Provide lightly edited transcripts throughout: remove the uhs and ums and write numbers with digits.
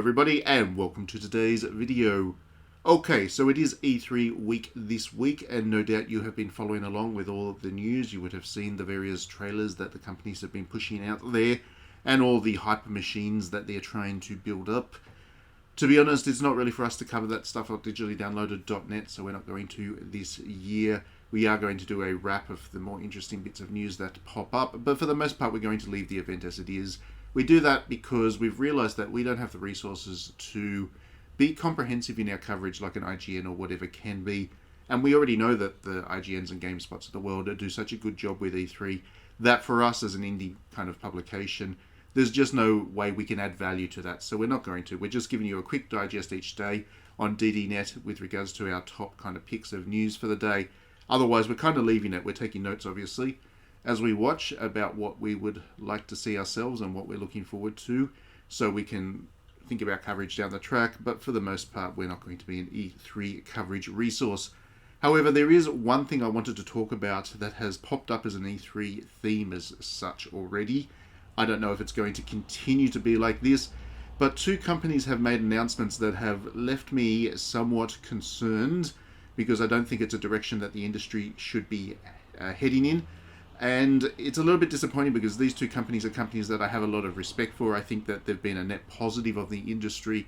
everybody, and welcome to today's video. Okay, so it is E3 week this week, and no doubt you have been following along with all of the news. You would have seen the various trailers that the companies have been pushing out there, and all the hyper machines that they're trying to build up. To be honest, it's not really for us to cover that stuff on digitallydownloaded.net, so we're not going to this year. We are going to do a wrap of the more interesting bits of news that pop up, but for the most part we're going to leave the event as it is. We do that because we've realised that we don't have the resources to be comprehensive in our coverage like an IGN or whatever can be. And we already know that the IGNs and GameSpots of the world do such a good job with E3 that for us as an indie kind of publication, there's just no way we can add value to that. So we're not going to. We're just giving you a quick digest each day on DDNet with regards to our top kind of picks of news for the day. Otherwise, we're kind of leaving it. We're taking notes, obviously, as we watch about what we would like to see ourselves and what we're looking forward to, so we can think about coverage down the track. But for the most part, we're not going to be an E3 coverage resource. However, there is one thing I wanted to talk about that has popped up as an E3 theme as such already. I don't know if it's going to continue to be like this, but two companies have made announcements that have left me somewhat concerned, because I don't think it's a direction that the industry should be heading in. And it's a little bit disappointing because these two companies are companies that I have a lot of respect for. I think that they've been a net positive of the industry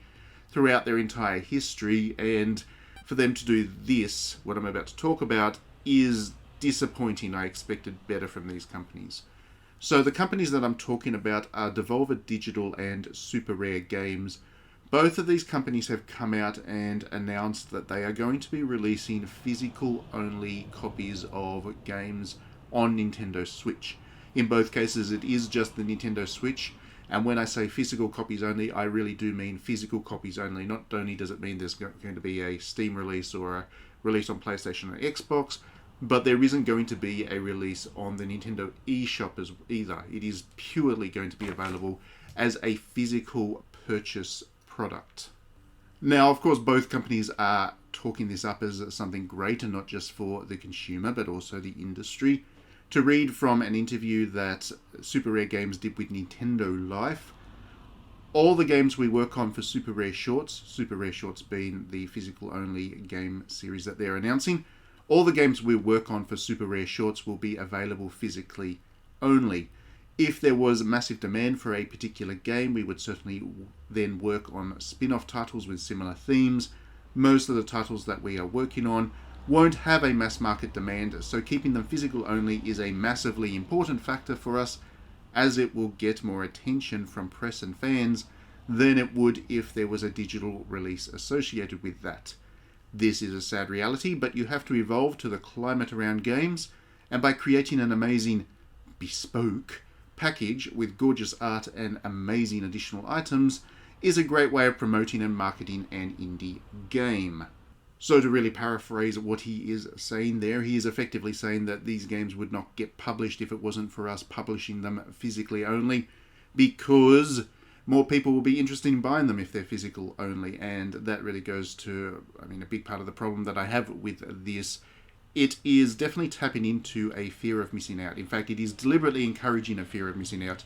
throughout their entire history. And for them to do this, what I'm about to talk about, is disappointing. I expected better from these companies. So the companies that I'm talking about are Devolver Digital and Super Rare Games. Both of these companies have come out and announced that they are going to be releasing physical-only copies of games on Nintendo Switch. In both cases, it is just the Nintendo Switch, and when I say physical copies only, I really do mean physical copies only. Not only does it mean there's going to be a Steam release or a release on PlayStation or Xbox, but there isn't going to be a release on the Nintendo eShop as either. It is purely going to be available as a physical purchase product. Now, of course, both companies are talking this up as something great, and not just for the consumer, but also the industry. To read from an interview that Super Rare Games did with Nintendo Life, all the games we work on for Super Rare Shorts being the physical-only game series that they're announcing, all the games we work on for Super Rare Shorts will be available physically only. If there was massive demand for a particular game, we would certainly then work on spin-off titles with similar themes. Most of the titles that we are working on won't have a mass market demand, so keeping them physical only is a massively important factor for us, as it will get more attention from press and fans than it would if there was a digital release associated with that. This is a sad reality, but you have to evolve to the climate around games, and by creating an amazing bespoke package with gorgeous art and amazing additional items is a great way of promoting and marketing an indie game. So to really paraphrase what he is saying there, he is effectively saying that these games would not get published if it wasn't for us publishing them physically only, because more people will be interested in buying them if they're physical only. And that really goes to, a big part of the problem that I have with this. It is definitely tapping into a fear of missing out. In fact, it is deliberately encouraging a fear of missing out.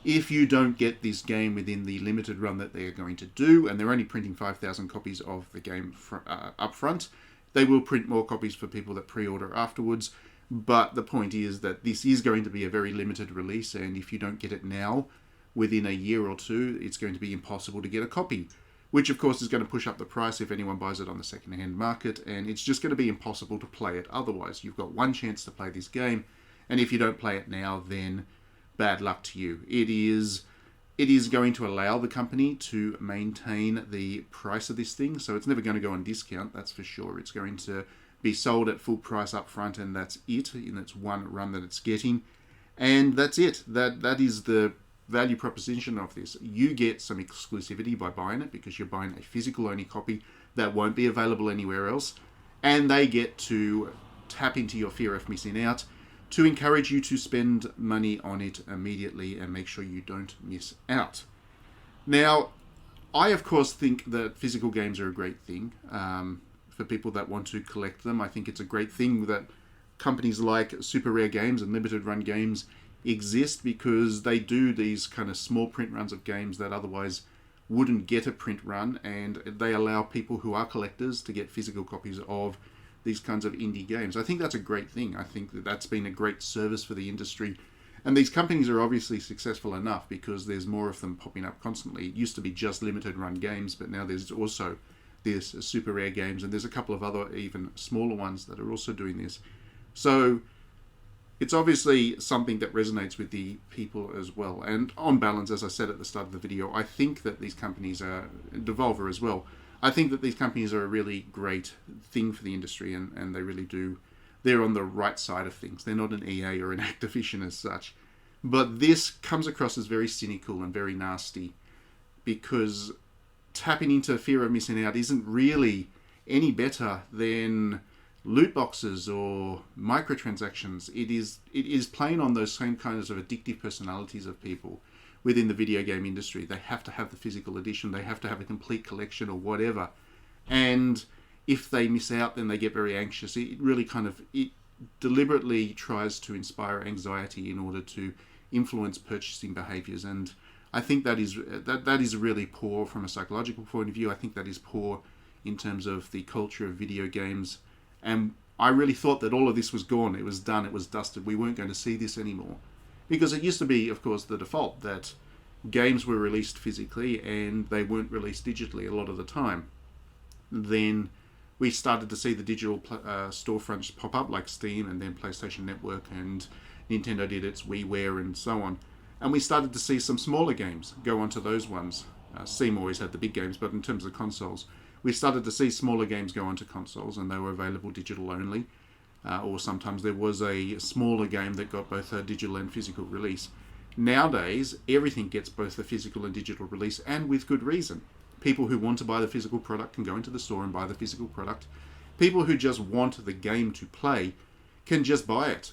If you don't get this game within the limited run that they are going to do, and they're only printing 5,000 copies of the game up front, they will print more copies for people that pre-order afterwards. But the point is that this is going to be a very limited release, and if you don't get it now, within a year or two, it's going to be impossible to get a copy, which of course is going to push up the price if anyone buys it on the second-hand market, and it's just going to be impossible to play it otherwise. You've got one chance to play this game, and if you don't play it now, then bad luck to you. It is going to allow the company to maintain the price of this thing, so it's never going to go on discount, that's for sure. It's going to be sold at full price up front, and that's it, and it's one run that it's getting, and that's it. That is the value proposition of this. You get some exclusivity by buying it, because you're buying a physical only copy that won't be available anywhere else, and they get to tap into your fear of missing out to encourage you to spend money on it immediately and make sure you don't miss out. Now, I of course think that physical games are a great thing for people that want to collect them. I think it's a great thing that companies like Super Rare Games and Limited Run Games exist, because they do these kind of small print runs of games that otherwise wouldn't get a print run, and they allow people who are collectors to get physical copies of these kinds of indie games. I think that's a great thing. I think that that's been a great service for the industry. And these companies are obviously successful enough because there's more of them popping up constantly. It used to be just limited run games, but now there's also this super rare games, and there's a couple of other even smaller ones that are also doing this. So it's obviously something that resonates with the people as well. And on balance, as I said at the start of the video, I think that these companies are, Devolver as well, I think that these companies are a really great thing for the industry, and they really do. They're on the right side of things. They're not an EA or an Activision as such. But this comes across as very cynical and very nasty, because tapping into fear of missing out isn't really any better than loot boxes or microtransactions. It is playing on those same kinds of addictive personalities of people within the video game industry. They have to have the physical edition, they have to have a complete collection or whatever. And if they miss out, then they get very anxious. It really it deliberately tries to inspire anxiety in order to influence purchasing behaviors. And I think that is really poor from a psychological point of view. I think that is poor in terms of the culture of video games. And I really thought that all of this was gone. It was done. It was dusted. We weren't going to see this anymore. Because it used to be, of course, the default that games were released physically and they weren't released digitally a lot of the time. Then we started to see the digital storefronts pop up like Steam and then PlayStation Network, and Nintendo did its WiiWare and so on. And we started to see some smaller games go onto those ones. Steam always had the big games, but in terms of consoles, we started to see smaller games go onto consoles, and they were available digital only. Or sometimes there was a smaller game that got both a digital and physical release. Nowadays, everything gets both the physical and digital release, and with good reason. People who want to buy the physical product can go into the store and buy the physical product. People who just want the game to play can just buy it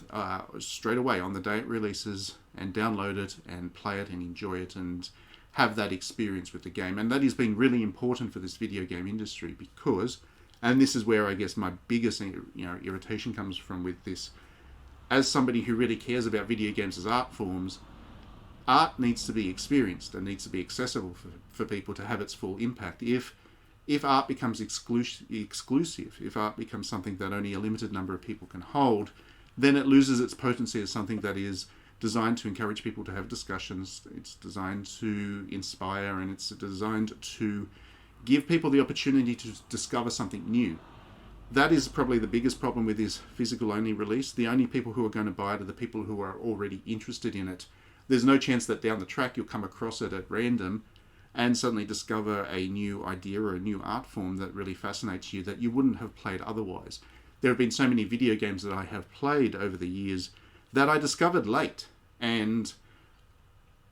straight away on the day it releases and download it and play it and enjoy it and have that experience with the game. And that has been really important for this video game industry because, and this is where I guess my biggest irritation comes from with this, as somebody who really cares about video games as art forms, art needs to be experienced and needs to be accessible for people to have its full impact. If art becomes exclusive, if art becomes something that only a limited number of people can hold, then it loses its potency as something that is designed to encourage people to have discussions. It's designed to inspire, and it's designed to give people the opportunity to discover something new. That is probably the biggest problem with this physical-only release. The only people who are going to buy it are the people who are already interested in it. There's no chance that down the track you'll come across it at random and suddenly discover a new idea or a new art form that really fascinates you that you wouldn't have played otherwise. There have been so many video games that I have played over the years that I discovered late, and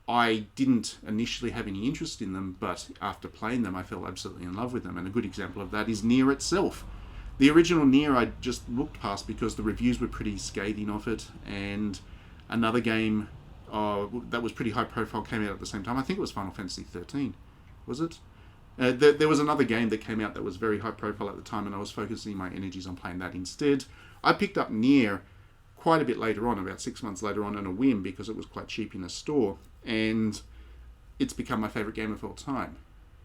I didn't initially have any interest in them, but after playing them I fell absolutely in love with them. And a good example of that is Nier itself. The original Nier I just looked past because the reviews were pretty scathing of it, and another game that was pretty high profile came out at the same time. I think it was Final Fantasy 13. Was it? There was another game that came out that was very high profile at the time, and I was focusing my energies on playing that instead. I picked up Nier quite a bit later on, about 6 months later on, on a whim because it was quite cheap in a store, and it's become my favourite game of all time.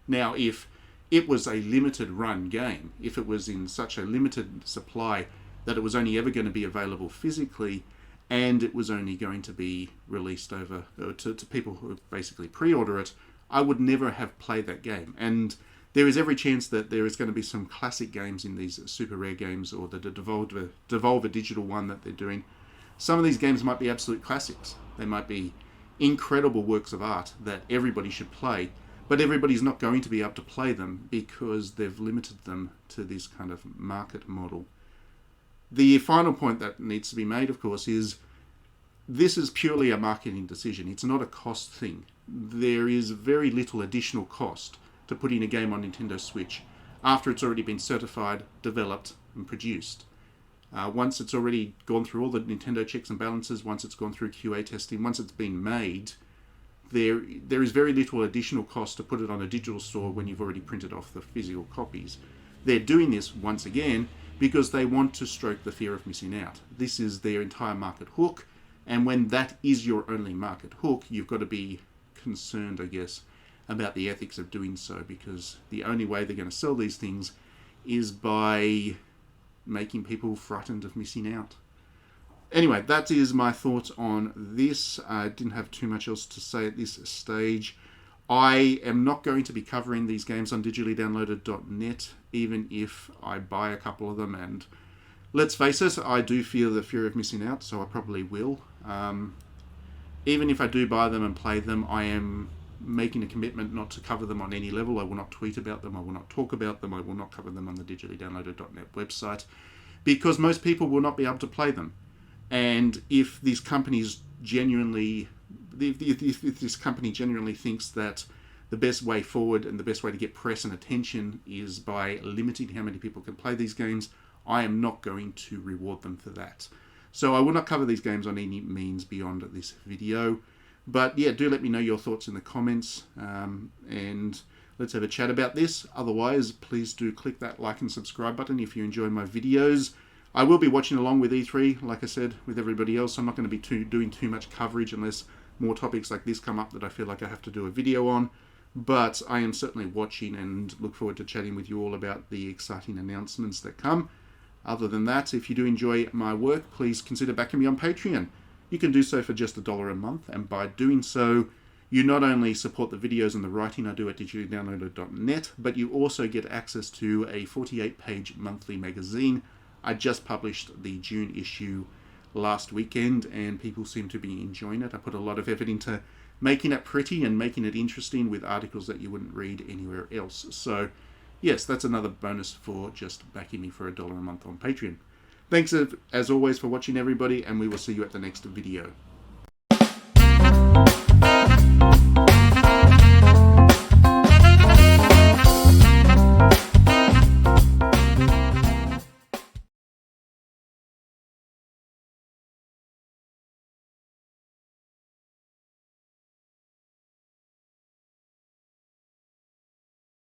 Now, if it was a limited run game, if it was in such a limited supply that it was only ever going to be available physically, and it was only going to be released over to people who basically pre-order it, I would never have played that game. And there is every chance that there is going to be some classic games in these super rare games, or the Devolver digital one that they're doing. Some of these games might be absolute classics. They might be incredible works of art that everybody should play, but everybody's not going to be able to play them because they've limited them to this kind of market model. The final point that needs to be made, of course, is this is purely a marketing decision. It's not a cost thing. There is very little additional cost to putting a game on Nintendo Switch after it's already been certified, developed, and produced. Once it's already gone through all the Nintendo checks and balances, once it's gone through QA testing, once it's been made, there is very little additional cost to put it on a digital store when you've already printed off the physical copies. They're doing this, once again, because they want to stroke the fear of missing out. This is their entire market hook, and when that is your only market hook, you've got to be concerned, I guess, about the ethics of doing so, because the only way they're going to sell these things is by making people frightened of missing out. Anyway, that is my thoughts on this. I didn't have too much else to say at this stage. I am not going to be covering these games on digitallydownloaded.net, even if I buy a couple of them. And let's face it, I do feel the fear of missing out, so I probably will. Even if I do buy them and play them, I am making a commitment not to cover them on any level. I will not tweet about them. I will not talk about them. I will not cover them on the digitallydownloaded.net website, because most people will not be able to play them. And if these companies genuinely, if this company genuinely thinks that the best way forward and the best way to get press and attention is by limiting how many people can play these games, I am not going to reward them for that. So I will not cover these games on any means beyond this video. But yeah, do let me know your thoughts in the comments, and let's have a chat about this. Otherwise, please do click that like and subscribe button if you enjoy my videos. I will be watching along with E3, like I said, with everybody else. I'm not going to be doing too much coverage unless more topics like this come up that I feel like I have to do a video on. But I am certainly watching and look forward to chatting with you all about the exciting announcements that come. Other than that, if you do enjoy my work, please consider backing me on Patreon. You can do so for just $1 a month, and by doing so, you not only support the videos and the writing I do at digitallydownloaded.net, but you also get access to a 48-page monthly magazine. I just published the June issue last weekend, and people seem to be enjoying it. I put a lot of effort into making it pretty and making it interesting with articles that you wouldn't read anywhere else. So, yes, that's another bonus for just backing me for $1 a month on Patreon. Thanks as always for watching, everybody, and we will see you at the next video.